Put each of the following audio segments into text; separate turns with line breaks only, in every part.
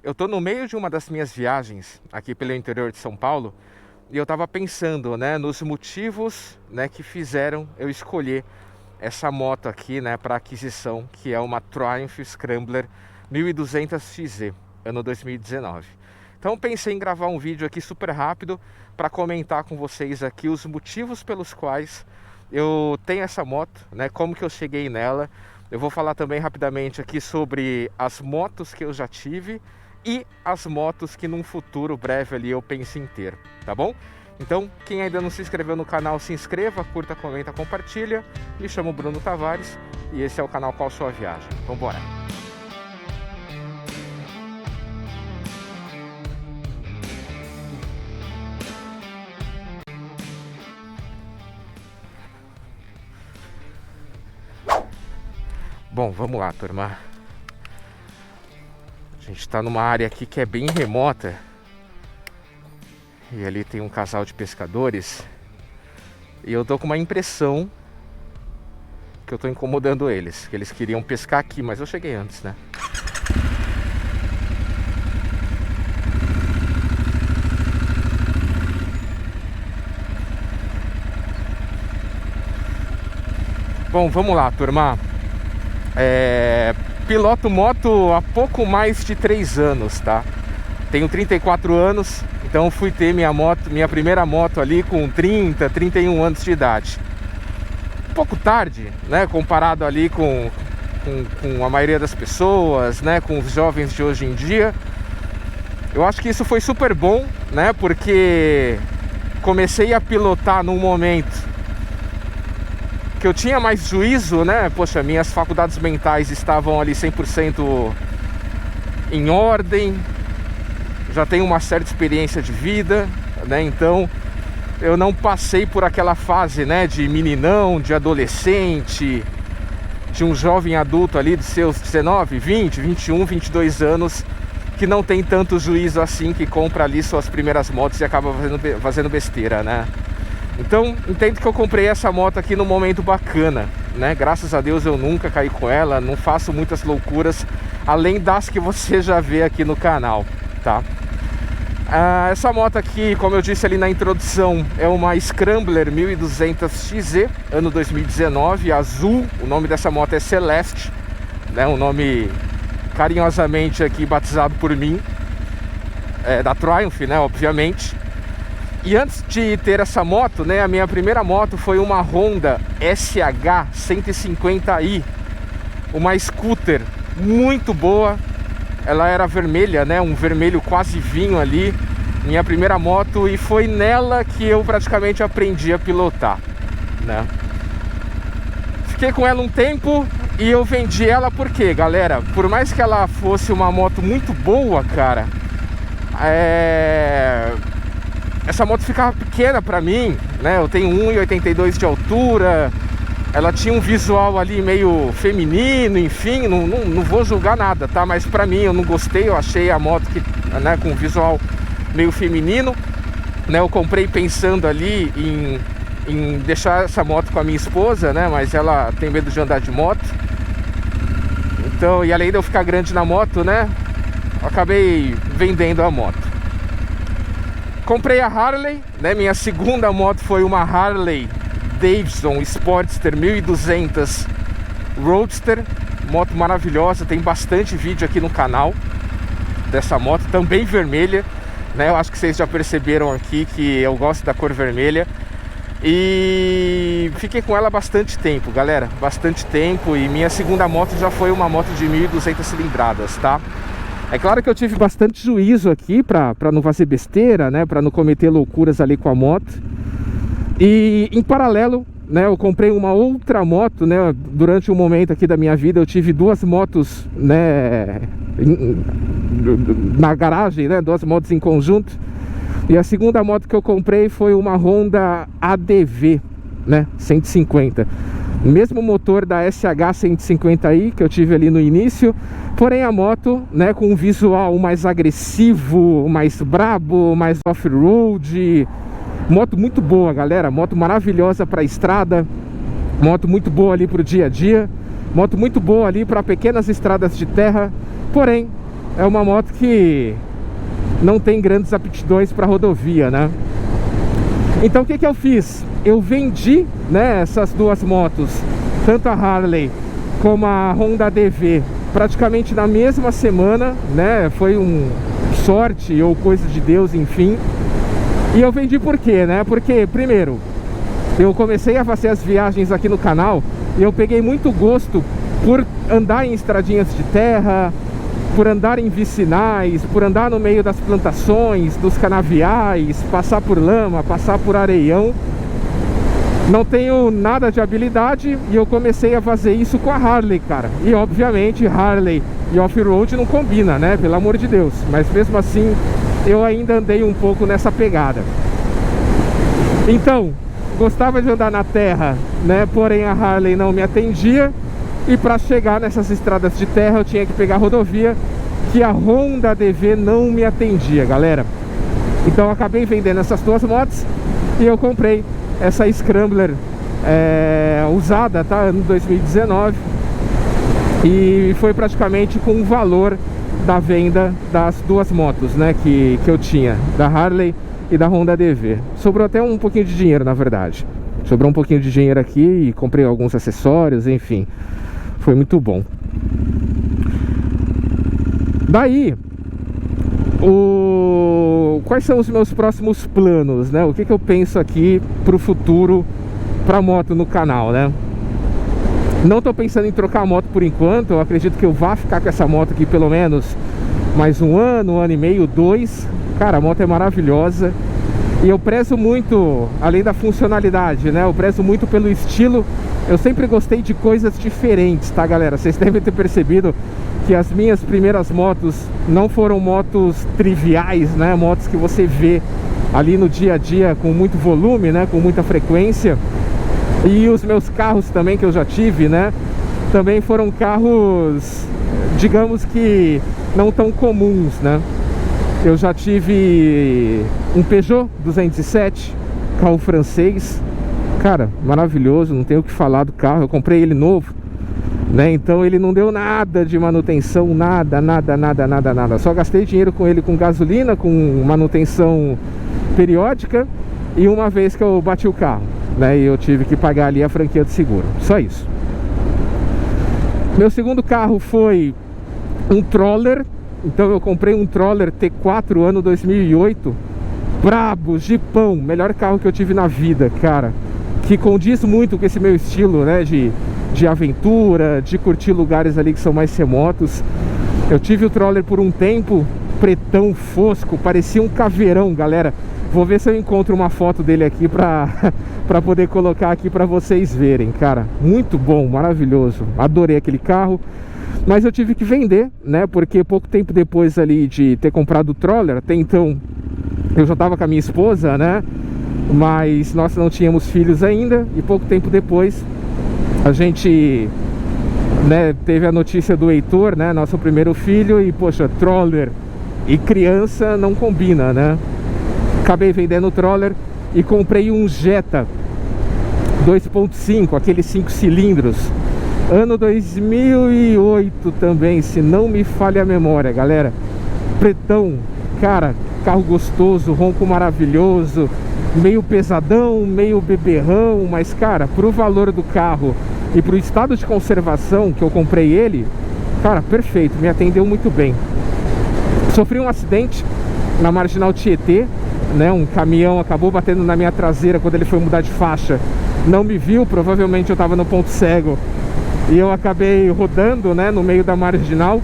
Eu tô no meio de uma das minhas viagens aqui pelo interior de São Paulo e eu tava pensando, né, nos motivos, né, que fizeram eu escolher essa moto aqui, né, para aquisição, que é uma Triumph Scrambler 1200 XZ, ano 2019. Então pensei em gravar um vídeo aqui super rápido para comentar com vocês aqui os motivos pelos quais eu tenho essa moto, né, como que eu cheguei nela. Eu vou falar também rapidamente aqui sobre as motos que eu já tive e as motos que num futuro breve ali eu penso em ter, tá bom? Então, quem ainda não se inscreveu no canal, se inscreva, curta, comenta, compartilha. Me chamo Bruno Tavares e esse é o canal Qual Sua Viagem. Vamos embora! Bom, vamos lá, turma. A gente está numa área aqui que é bem remota. E ali tem um casal de pescadores. E eu tô com uma impressão que eu tô incomodando eles, que eles queriam pescar aqui, mas eu cheguei antes, né? Bom, vamos lá, turma. Piloto moto há pouco mais de 3 anos, tá? Tenho 34 anos, então fui ter minha primeira moto ali com 30, 31 anos de idade. Um pouco tarde, né? Comparado ali com a maioria das pessoas, né? Com os jovens de hoje em dia. Eu acho que isso foi super bom, né? Porque comecei a pilotar num momento que eu tinha mais juízo, né? Poxa, minhas faculdades mentais estavam ali 100% em ordem. Já tenho uma certa experiência de vida, né? Então eu não passei por aquela fase, né, de meninão, de adolescente, de um jovem adulto ali de seus 19, 20, 21, 22 anos, que não tem tanto juízo assim, que compra ali suas primeiras motos e acaba fazendo besteira, né? Então, entendo que eu comprei essa moto aqui num momento bacana, né? Graças a Deus eu nunca caí com ela, não faço muitas loucuras, além das que você já vê aqui no canal, tá? Essa moto aqui, como eu disse ali na introdução, é uma Scrambler 1200 XZ, ano 2019, azul. O nome dessa moto é Celeste, né? Um nome carinhosamente aqui batizado por mim, da Triumph, né? Obviamente. E antes de ter essa moto, né, a minha primeira moto foi uma Honda SH 150i, uma scooter muito boa. Ela era vermelha, né, um vermelho quase vinho ali, minha primeira moto, e foi nela que eu praticamente aprendi a pilotar, né. Fiquei com ela um tempo e eu vendi ela porque, galera, por mais que ela fosse uma moto muito boa, cara, essa moto ficava pequena pra mim, né? Eu tenho 1,82 de altura. Ela tinha um visual ali meio feminino, enfim, não vou julgar nada, tá? Mas pra mim eu não gostei, eu achei a moto que, né, com um visual meio feminino, né? Eu comprei pensando ali em deixar essa moto com a minha esposa, né? Mas ela tem medo de andar de moto. Então, e além de eu ficar grande na moto, né? Eu acabei vendendo a moto. Comprei a Harley, né? Minha segunda moto foi uma Harley Davidson Sportster 1200 Roadster. Moto maravilhosa, tem bastante vídeo aqui no canal dessa moto, também vermelha, né? Eu acho que vocês já perceberam aqui que eu gosto da cor vermelha. E fiquei com ela bastante tempo, galera, bastante tempo. E minha segunda moto já foi uma moto de 1200 cilindradas, tá? É claro que eu tive bastante juízo aqui pra não fazer besteira, né? Pra não cometer loucuras ali com a moto. E em paralelo, né? Eu comprei uma outra moto, né? Durante um momento aqui da minha vida eu tive duas motos, né? Na garagem, né? Duas motos em conjunto. E a segunda moto que eu comprei foi uma Honda ADV, né? 150. O mesmo motor da SH 150i que eu tive ali no início, porém a moto, né, com um visual mais agressivo, mais brabo, mais off-road. Moto muito boa, galera, moto maravilhosa para estrada, moto muito boa ali para o dia a dia, moto muito boa ali para pequenas estradas de terra. Porém, é uma moto que não tem grandes aptidões para rodovia, né? Então o que eu fiz? Eu vendi, né, essas duas motos, tanto a Harley como a Honda DV, praticamente na mesma semana, né? Foi sorte ou coisa de Deus, enfim. E eu vendi por quê, né? Porque, primeiro, eu comecei a fazer as viagens aqui no canal e eu peguei muito gosto por andar em estradinhas de terra, por andar em vicinais, por andar no meio das plantações, dos canaviais, passar por lama, passar por areião. Não tenho nada de habilidade e eu comecei a fazer isso com a Harley, cara. E obviamente Harley e off-road não combina, né? Pelo amor de Deus. Mas mesmo assim eu ainda andei um pouco nessa pegada. Então, gostava de andar na terra, né? Porém a Harley não me atendia. E para chegar nessas estradas de terra eu tinha que pegar a rodovia, que a Honda DV não me atendia, galera. Então eu acabei vendendo essas duas motos e eu comprei essa Scrambler usada, tá? Ano 2019. E foi praticamente com o valor da venda das duas motos, né? Que eu tinha, da Harley e da Honda DV. Sobrou até um pouquinho de dinheiro, na verdade. Sobrou um pouquinho de dinheiro aqui e comprei alguns acessórios, enfim. Foi muito bom. Daí, quais são os meus próximos planos, né? O que eu penso aqui pro futuro, pra moto no canal, né? Não tô pensando em trocar a moto por enquanto. Eu acredito que eu vá ficar com essa moto aqui pelo menos mais um ano e meio, 2. Cara, a moto é maravilhosa. E eu prezo muito, além da funcionalidade, né? Eu prezo muito pelo estilo. Eu sempre gostei de coisas diferentes, tá, galera? Vocês devem ter percebido que as minhas primeiras motos não foram motos triviais, né? Motos que você vê ali no dia a dia com muito volume, né? Com muita frequência. E os meus carros também que eu já tive, né? Também foram carros, digamos que não tão comuns, né? Eu já tive um Peugeot 207, carro francês. Cara, maravilhoso, não tenho o que falar do carro. Eu comprei ele novo, né? Então ele não deu nada de manutenção, nada. Só gastei dinheiro com ele com gasolina, com manutenção periódica e uma vez que eu bati o carro, né? E eu tive que pagar ali a franquia de seguro. Só isso. Meu segundo carro foi um Troller. Então eu comprei um Troller T4 ano 2008. Brabo, jipão, melhor carro que eu tive na vida, cara. Que condiz muito com esse meu estilo, né? De aventura, de curtir lugares ali que são mais remotos. Eu tive o Troller por um tempo, pretão, fosco, parecia um caveirão, galera. Vou ver se eu encontro uma foto dele aqui pra poder colocar aqui pra vocês verem, cara. Muito bom, maravilhoso. Adorei aquele carro. Mas eu tive que vender, né? Porque pouco tempo depois ali de ter comprado o Troller, até então eu já tava com a minha esposa, né? Mas nós não tínhamos filhos ainda. E pouco tempo depois a gente, né, teve a notícia do Heitor, né? Nosso primeiro filho. E poxa, Troller e criança não combina, né? Acabei vendendo o Troller e comprei um Jetta 2.5, aqueles 5 cilindros. Ano 2008 também, se não me falha a memória, galera. Pretão, cara, carro gostoso, ronco maravilhoso, meio pesadão, meio beberrão, mas cara, pro valor do carro e pro estado de conservação que eu comprei ele, cara, perfeito, me atendeu muito bem. Sofri um acidente na Marginal Tietê, né? Um caminhão acabou batendo na minha traseira quando ele foi mudar de faixa. Não me viu, provavelmente eu tava no ponto cego. E eu acabei rodando, né, no meio da marginal.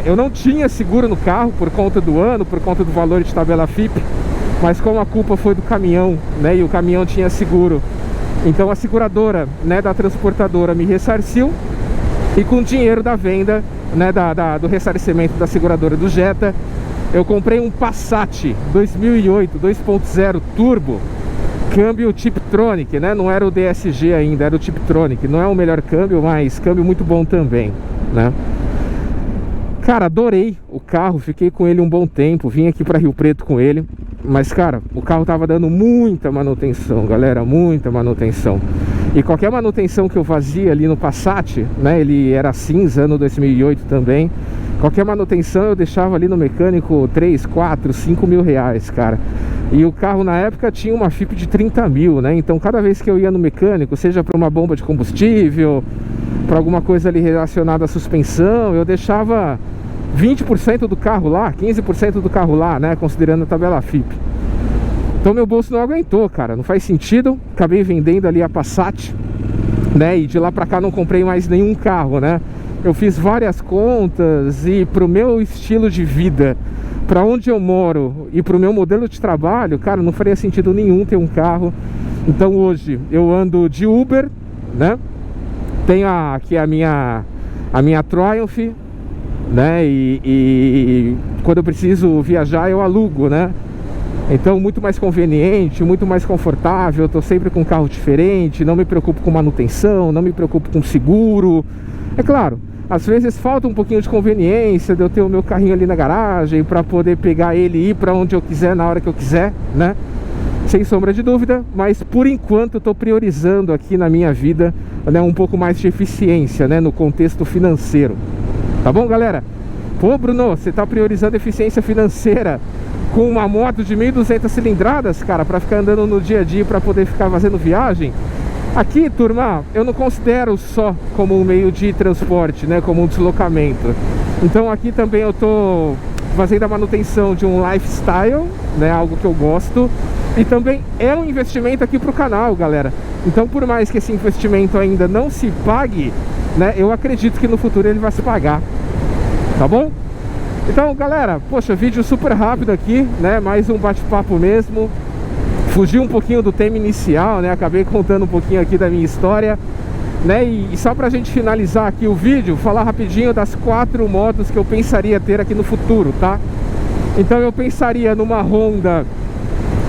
Eu não tinha seguro no carro por conta do ano, por conta do valor de tabela FIP. Mas como a culpa foi do caminhão, né, e o caminhão tinha seguro, então a seguradora, né, da transportadora me ressarciu. E com o dinheiro da venda, né, do ressarcimento da seguradora do Jetta, eu comprei um Passat 2008 2.0 Turbo. Câmbio Tiptronic, né? Não era o DSG ainda, era o Tiptronic. Não é o melhor câmbio, mas câmbio muito bom também, né? Cara, adorei o carro, fiquei com ele um bom tempo. Vim aqui pra Rio Preto com ele. Mas, cara, o carro tava dando muita manutenção, galera, muita manutenção. E qualquer manutenção que eu fazia ali no Passat, né? Ele era cinza, ano 2008 também. Qualquer manutenção eu deixava ali no mecânico 3, 4, 5 mil reais, cara. E o carro na época tinha uma FIP de 30 mil, né? Então cada vez que eu ia no mecânico, seja para uma bomba de combustível, para alguma coisa ali relacionada à suspensão, eu deixava 20% do carro lá, 15% do carro lá, né? Considerando a tabela FIP. Então meu bolso não aguentou, cara, não faz sentido. Acabei vendendo ali a Passat, né? E de lá pra cá não comprei mais nenhum carro, né? Eu fiz várias contas e pro meu estilo de vida, pra onde eu moro e pro meu modelo de trabalho, cara, não faria sentido nenhum ter um carro. Então hoje eu ando de Uber, né? Tenho aqui a minha Triumph, né? E quando eu preciso viajar eu alugo, né? Então muito mais conveniente, muito mais confortável. Eu tô sempre com um carro diferente, não me preocupo com manutenção, não me preocupo com seguro. É claro, às vezes falta um pouquinho de conveniência de eu ter o meu carrinho ali na garagem para poder pegar ele e ir para onde eu quiser, na hora que eu quiser, né? Sem sombra de dúvida, mas por enquanto eu tô priorizando aqui na minha vida, né, um pouco mais de eficiência, né, no contexto financeiro. Tá bom, galera? Pô, Bruno, você tá priorizando eficiência financeira com uma moto de 1.200 cilindradas, cara, para ficar andando no dia a dia, para poder ficar fazendo viagem? Aqui, turma, eu não considero só como um meio de transporte, né, como um deslocamento. Então aqui também eu tô fazendo a manutenção de um lifestyle, né, algo que eu gosto. E também é um investimento aqui pro canal, galera. Então por mais que esse investimento ainda não se pague, né, eu acredito que no futuro ele vai se pagar. Tá bom? Então, galera, poxa, vídeo super rápido aqui, né? Mais um bate-papo mesmo. Fugi um pouquinho do tema inicial, né? Acabei contando um pouquinho aqui da minha história, né? E só pra gente finalizar aqui o vídeo, falar rapidinho das 4 motos que eu pensaria ter aqui no futuro, tá? Então eu pensaria numa Honda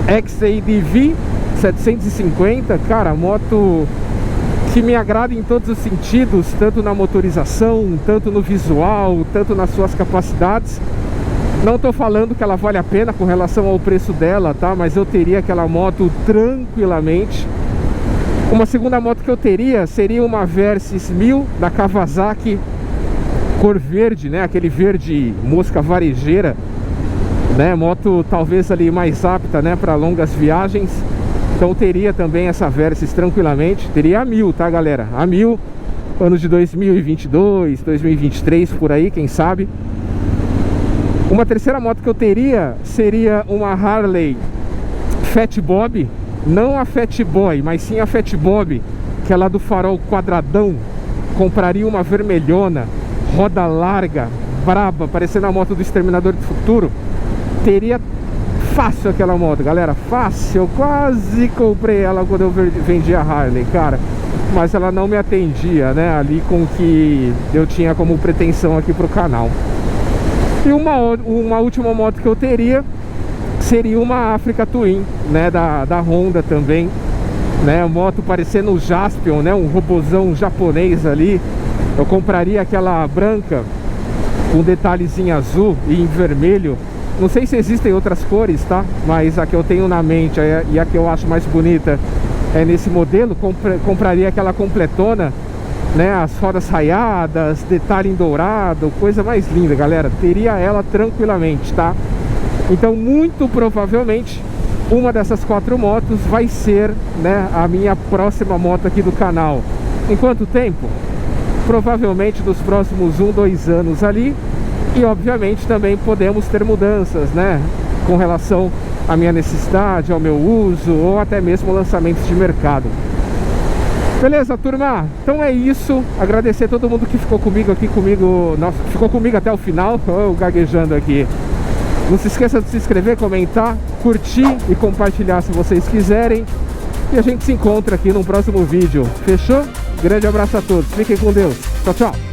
XADV 750, cara, moto que me agrada em todos os sentidos, tanto na motorização, tanto no visual, tanto nas suas capacidades. Não tô falando que ela vale a pena com relação ao preço dela, tá? Mas eu teria aquela moto tranquilamente. Uma segunda moto que eu teria seria uma Versys 1000 da Kawasaki, cor verde, né? Aquele verde mosca varejeira, né? Moto talvez ali mais apta, né, para longas viagens. Então teria também essa Versys tranquilamente. Teria a 1000, tá, galera? A 1000, ano de 2022, 2023, por aí, quem sabe. Uma terceira moto que eu teria seria uma Harley Fat Bob. Não a Fat Boy, mas sim a Fat Bob, que é lá do farol quadradão. Compraria uma vermelhona, roda larga, braba, parecendo a moto do Exterminador do Futuro. Teria fácil aquela moto, galera, fácil. Eu quase comprei ela quando eu vendi a Harley, cara, mas ela não me atendia, né, ali com o que eu tinha como pretensão aqui pro canal. E uma última moto que eu teria seria uma Africa Twin, né, da Honda também, né, moto parecendo o Jaspion, né, um robozão japonês ali. Eu compraria aquela branca com detalhezinho azul e em vermelho. Não sei se existem outras cores, tá? Mas a que eu tenho na mente e a que eu acho mais bonita é nesse modelo. Compraria aquela completona, né? As rodas raiadas, detalhe em dourado, coisa mais linda, galera. Teria ela tranquilamente, tá? Então, muito provavelmente, uma dessas 4 motos vai ser, né, a minha próxima moto aqui do canal. Em quanto tempo? Provavelmente nos próximos 1, 2 anos ali. E obviamente também podemos ter mudanças, né, com relação à minha necessidade, ao meu uso, ou até mesmo lançamentos de mercado. Beleza, turma? Então é isso. Agradecer a todo mundo que ficou comigo aqui, nossa, ficou comigo até o final. Eu gaguejando aqui. Não se esqueça de se inscrever, comentar, curtir e compartilhar se vocês quiserem. E a gente se encontra aqui no próximo vídeo. Fechou? Grande abraço a todos. Fiquem com Deus. Tchau, tchau.